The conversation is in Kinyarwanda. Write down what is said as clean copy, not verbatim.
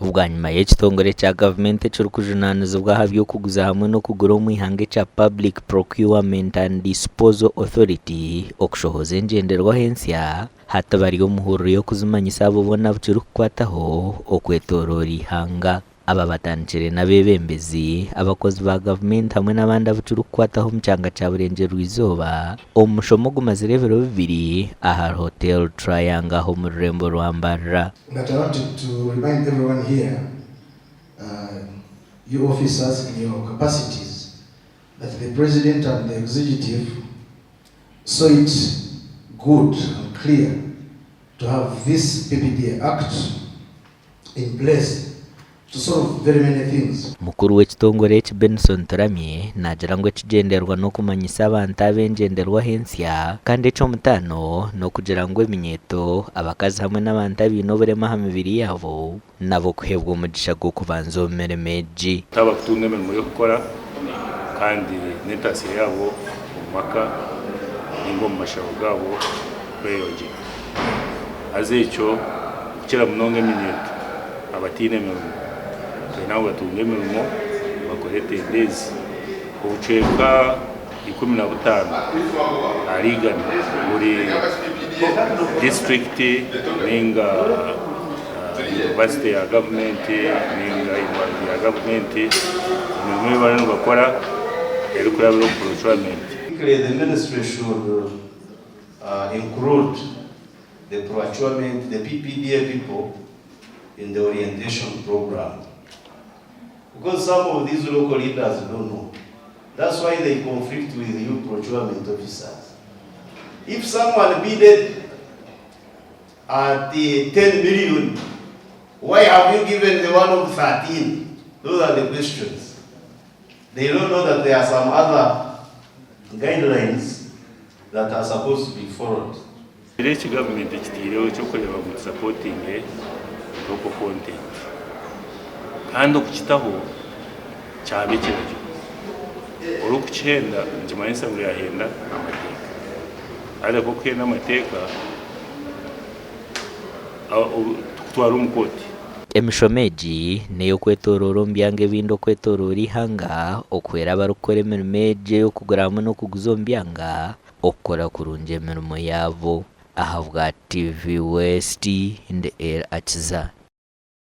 ubwa nyuma y'ekitongore cya gavumenti ekirikujunaniza obwaha by'okuguza hamwe n'okugura omu ihanga ekya Public Procurement and Disposal Authority okushohoza engenderwaho ensya hati bari omuhuriro y'okuzimanyisa abo boona bukirikukwataho okwetooroora ihanga. Aba batandikire n'abebembezi abakozi ba gavumenti hamwe n'abandi abakirikukwataho omu kyanga kya Burengyerwizooba omu mushomo gumazire ebiro bibiri aha Hotel Triangle aho omu rurembo rwa Mbarara. But I wanted to remind everyone here, you officers in your capacities, that the President and the Executive saw it good and clear to have this PPDA Act in place to solve very many things. Mukuru w'ekitongore eki Benson Turamye nagira ngu ekigenderwa n'okumanyisa abantu ab'engenderwaho ensya kandi eky'omutaano n'okugira ngu eminyeeto abakazi hamwe n'abantu abaine oburema aha mibiri yaabo nabo kuheebwa omugisha gw'okubanza omu mirimo egi. Abakutunga emirimo y'okukora kandi n'entaasya yaabo omu maka ninga omu mashabo gaabo kweyongyera. Haza ekyo kukira munonga eminyeeto abatiine emirimo nabo batunga emirimo bakore tendezi obucweka 15 arigana buri district ninga university ya government ninga university ya government emirimo bari bakora eri kurabira procurement. The ministry should include the procurement, the PPDA people in the orientation program. Because some of these local leaders don't know. That's why they conflict with you procurement officers. If someone bidded at the 10 million, why have you given the one of 13? Those are the questions. They don't know that there are some other guidelines that are supposed to be followed. The government is supporting local content. Kandi okukitaho kyabe ekiragiro olw'okukihenda nikimanyisa ngu yahenda amateeka ariko okuhenda amateeka tukutwara omu kooti. Emishomo egi n'ey'okwetooroora omu byanga ebindi okwetooroora ihanga okuhwera abarikukora emirimo egi ey'okugura hamwe n'okuguza omu byanga okukora kurungi emirimo yaabo. Aha bwa TV West ndi Akiza.